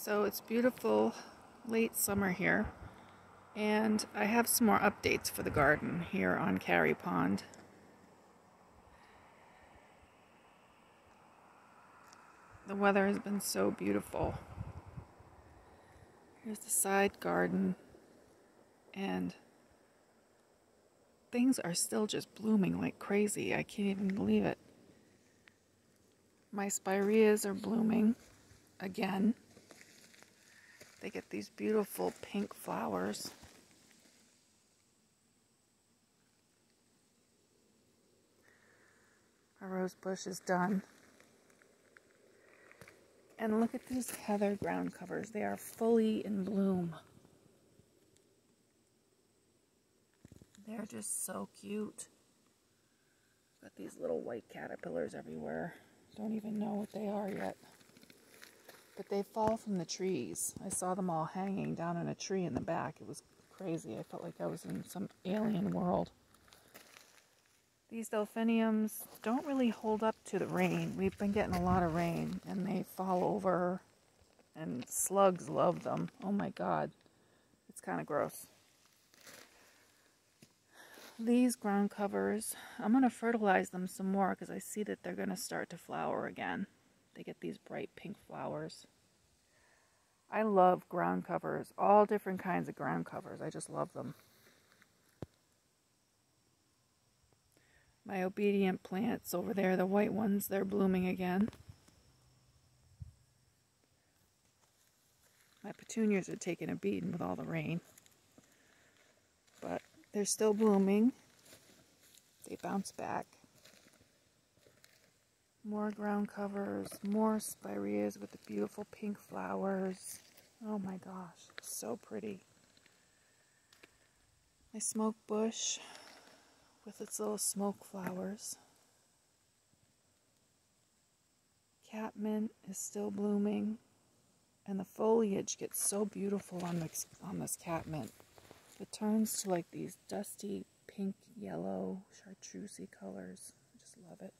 So it's beautiful late summer here, and I have some more updates for the garden here on Carey Pond. The weather has been so beautiful. Here's the side garden, and things are still just blooming like crazy. I can't even believe it. My spireas are blooming again. They get these beautiful pink flowers. Our rose bush is done. And look at these heather ground covers. They are fully in bloom. They're just so cute. Got these little white caterpillars everywhere. Don't even know what they are yet. But they fall from the trees. I saw them all hanging down in a tree in the back. It was crazy. I felt like I was in some alien world. These delphiniums don't really hold up to the rain. We've been getting a lot of rain, and they fall over, and slugs love them. Oh my God. It's kind of gross. These ground covers, I'm going to fertilize them some more because I see that they're going to start to flower again. They get these bright pink flowers. I love ground covers, all different kinds of ground covers. I just love them. My obedient plants over there, the white ones, they're blooming again. My petunias are taking a beating with all the rain. But they're still blooming. They bounce back. More ground covers, more spireas with the beautiful pink flowers. Oh my gosh, so pretty. My smoke bush with its little smoke flowers. Catmint is still blooming, and the foliage gets so beautiful on this catmint. It turns to like these dusty pink, yellow, chartreusey colors. I just love it.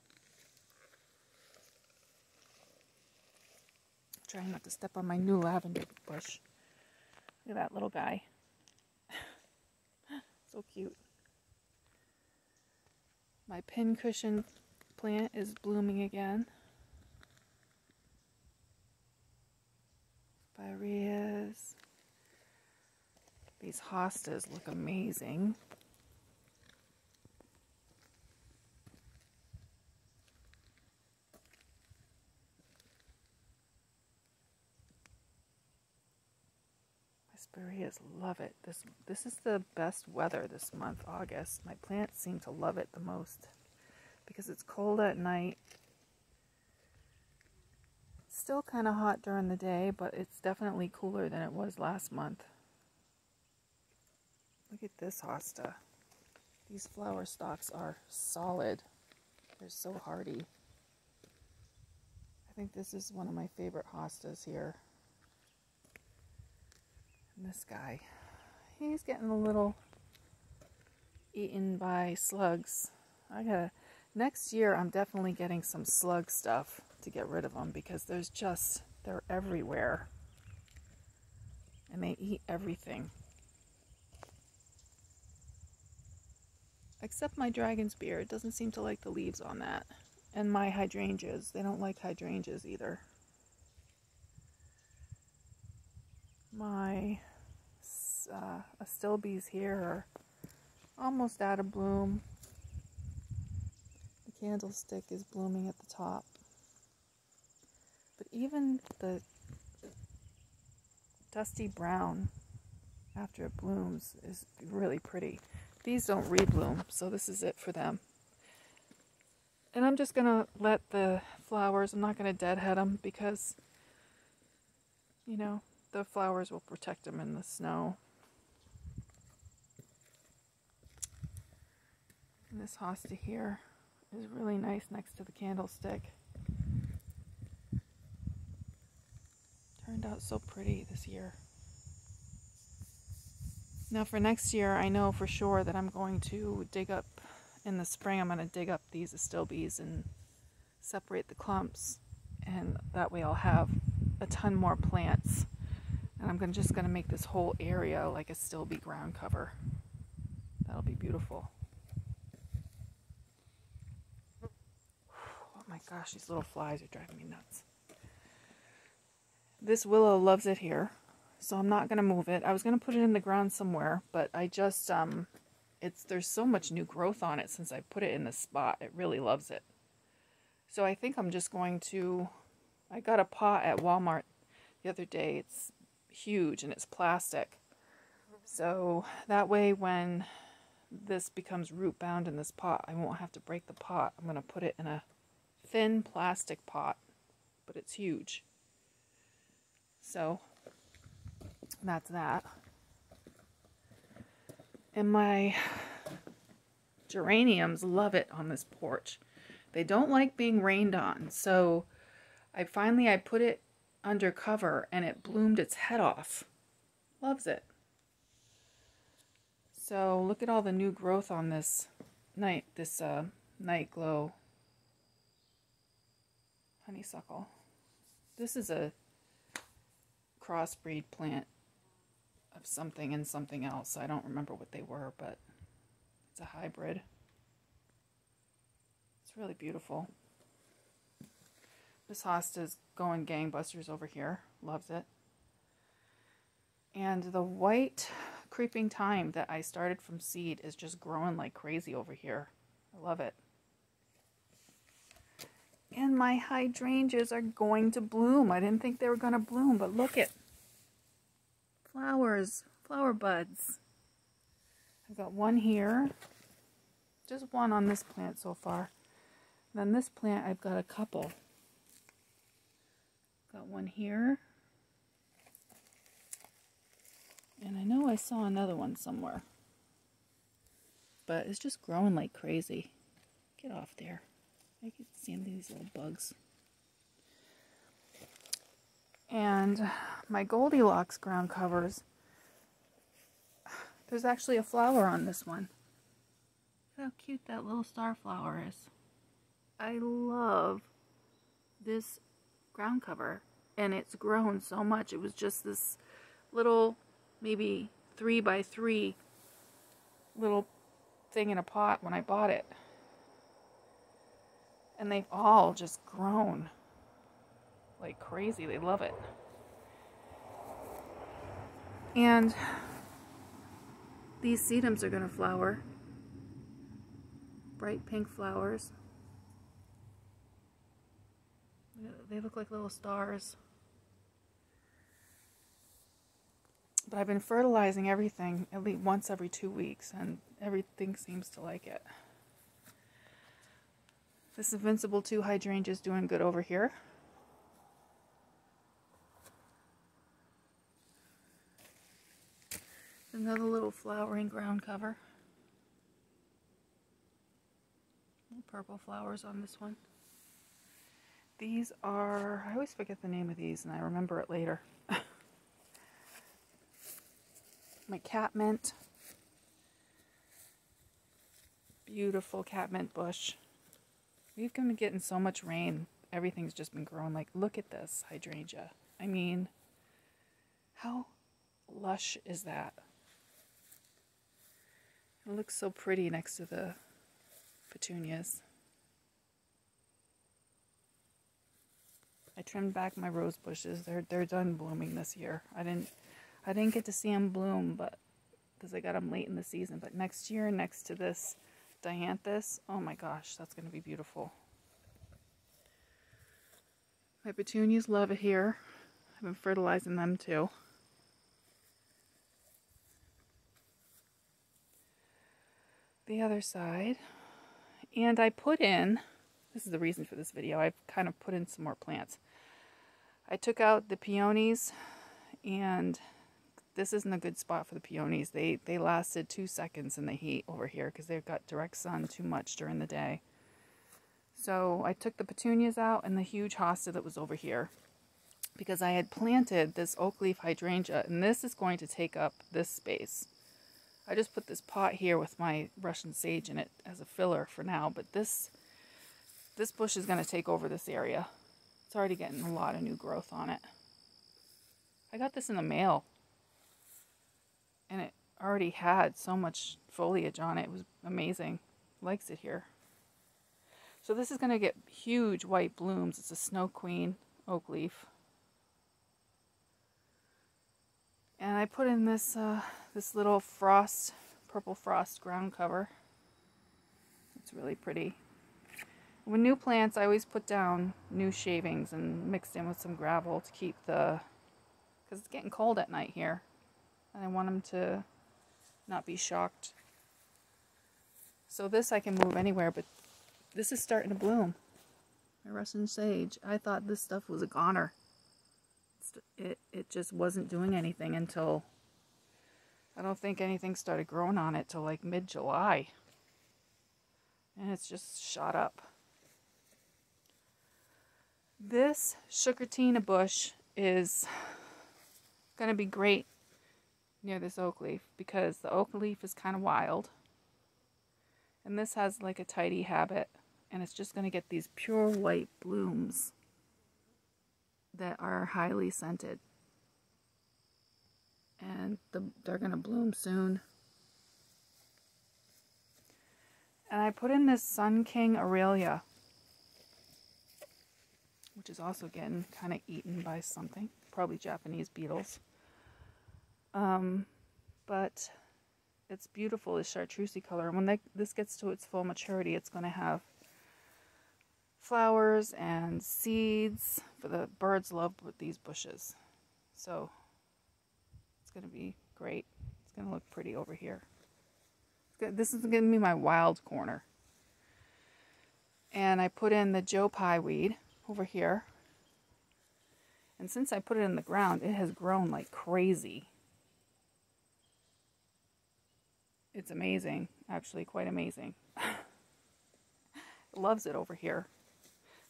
Trying not to step on my new lavender bush. Look at that little guy. So cute. My pincushion plant is blooming again. Spireas. These hostas look amazing. Spireas love it. This is the best weather this month, August. My plants seem to love it the most because it's cold at night. It's still kind of hot during the day, but it's definitely cooler than it was last month. Look at this hosta. These flower stalks are solid. They're so hardy. I think this is one of my favorite hostas here. And this guy, he's getting a little eaten by slugs. Next year I'm definitely getting some slug stuff to get rid of them because they're everywhere. And they eat everything. Except my dragon's beard. It doesn't seem to like the leaves on that. And my hydrangeas. They don't like hydrangeas either. My astilbes here are almost out of bloom. The candlestick is blooming at the top. But even the dusty brown after it blooms is really pretty. These don't rebloom, so this is it for them. And I'm just going to let the flowers, I'm not going to deadhead them because, you know, the flowers will protect them in the snow. And this hosta here is really nice next to the candlestick. Turned out so pretty this year. Now for next year, I know for sure that I'm going to dig up, in the spring, I'm going to dig up these astilbes and separate the clumps. And that way I'll have a ton more plants And I'm just going to make this whole area like a still be ground cover. That'll be beautiful. Oh my gosh, these little flies are driving me nuts. This willow loves it here, so I'm not going to move it. I was going to put it in the ground somewhere, but I just, there's so much new growth on it since I put it in this spot. It really loves it. So I think I'm just going to, I got a pot at Walmart the other day. It's huge and it's plastic. So that way when this becomes root bound in this pot, I won't have to break the pot. I'm going to put it in a thin plastic pot, but it's huge. So that's that. And my geraniums love it on this porch. They don't like being rained on, so I put it under cover and it bloomed its head off. Loves it. So look at all the new growth on this night glow honeysuckle. This is a crossbreed plant of something and something else. I don't remember what they were, but it's a hybrid. It's really beautiful. This hosta's going gangbusters over here. Loves it. And the white creeping thyme that I started from seed is just growing like crazy over here. I love it. And my hydrangeas are going to bloom. I didn't think they were going to bloom, but look at flowers, flower buds. I've got one here. Just one on this plant so far. And then this plant, I've got a couple. Got one here. And I know I saw another one somewhere. But it's just growing like crazy. Get off there. I can see these little bugs. And my Goldilocks ground covers. There's actually a flower on this one. Look how cute that little star flower is. I love this ground cover. And it's grown so much. It was just this little, maybe 3 by 3 little thing in a pot when I bought it. And they've all just grown like crazy. They love it. And these sedums are going to flower. Bright pink flowers. They look like little stars. But I've been fertilizing everything at least once every 2 weeks, and everything seems to like it. This Invincible 2 hydrangea is doing good over here. Another little flowering ground cover. Little purple flowers on this one. These are, I always forget the name of these and I remember it later. My catmint. Beautiful catmint bush. We've been getting so much rain. Everything's just been growing. Like, look at this hydrangea. I mean, how lush is that? It looks so pretty next to the petunias. I trimmed back my rose bushes. They're done blooming this year. I didn't get to see them bloom, but because I got them late in the season. But next year, next to this dianthus, oh my gosh, that's going to be beautiful. My petunias love it here. I've been fertilizing them too. The other side. And I put in, this is the reason for this video, I've kind of put in some more plants. I took out the peonies, and this isn't a good spot for the peonies. They lasted 2 seconds in the heat over here because they've got direct sun too much during the day. So I took the petunias out and the huge hosta that was over here because I had planted this oak leaf hydrangea, and this is going to take up this space. I just put this pot here with my Russian sage in it as a filler for now, but this bush is going to take over this area. It's already getting a lot of new growth on it. I got this in the mail, and it already had so much foliage on it. It was amazing. Likes it here. So this is going to get huge white blooms. It's a Snow Queen oak leaf. And I put in this this little frost, purple frost ground cover. It's really pretty. With new plants, I always put down new shavings and mixed in with some gravel to keep the, because it's getting cold at night here. And I want them to not be shocked. So this I can move anywhere, but this is starting to bloom. My Russian sage. I thought this stuff was a goner. It just wasn't doing anything until, I don't think anything started growing on it till like mid-July. And it's just shot up. This Sugartina bush is going to be great near this oak leaf because the oak leaf is kind of wild. And this has like a tidy habit, and it's just going to get these pure white blooms that are highly scented. And they're going to bloom soon. And I put in this Sun King Aralia, which is also getting kind of eaten by something, probably Japanese beetles. But it's beautiful, this chartreuse color. And when this gets to its full maturity, it's going to have flowers and seeds. For the birds love these bushes. So it's going to be great. It's going to look pretty over here. This is going to be my wild corner. And I put in the Joe Pye weed over here. And since I put it in the ground, it has grown like crazy. It's amazing, actually quite amazing. It loves it over here.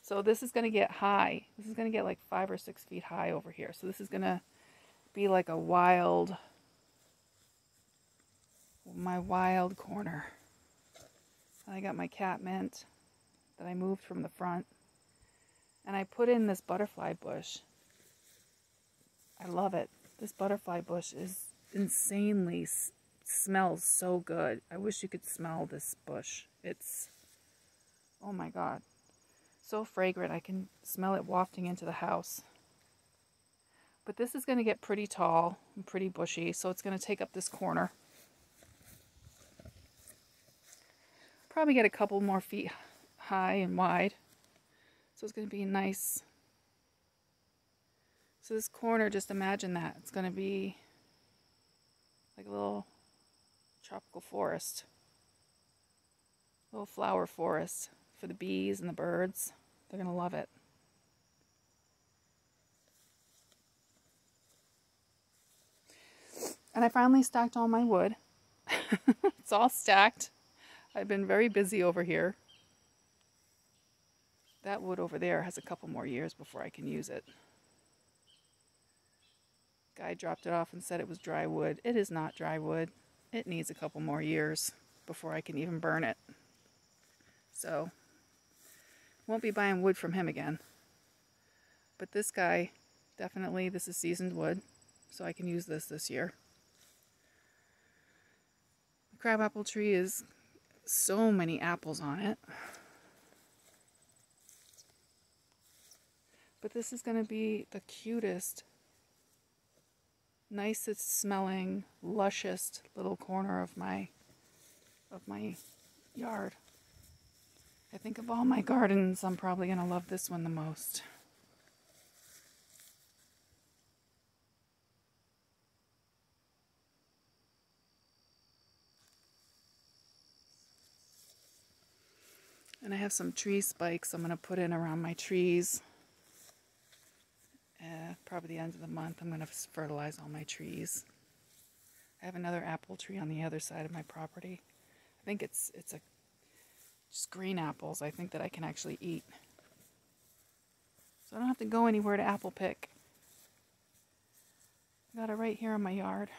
So this is going to get high. This is going to get like 5 or 6 feet high over here. So this is going to be like a wild, my wild corner. I got my catmint that I moved from the front. And I put in this butterfly bush. I love it. This butterfly bush is insanely, smells so good. I wish you could smell this bush. It's, oh my God, so fragrant. I can smell it wafting into the house. But this is going to get pretty tall and pretty bushy, so it's going to take up this corner. Probably get a couple more feet high and wide. So it's going to be nice. So this corner, just imagine that. It's going to be like a little tropical forest. A little flower forest for the bees and the birds. They're going to love it. And I finally stacked all my wood. It's all stacked. I've been very busy over here. That wood over there has a couple more years before I can use it. Guy dropped it off and said it was dry wood. It is not dry wood. It needs a couple more years before I can even burn it. So, won't be buying wood from him again. But this guy, definitely, this is seasoned wood, so I can use this year. The crabapple tree is so many apples on it. But this is going to be the cutest, nicest smelling, lushest little corner of my yard. I think of all my gardens, I'm probably going to love this one the most. And I have some tree spikes I'm going to put in around my trees. Probably the end of the month, I'm going to fertilize all my trees. I have another apple tree on the other side of my property. I think it's just green apples, I think, that I can actually eat. So I don't have to go anywhere to apple pick. I got it right here in my yard.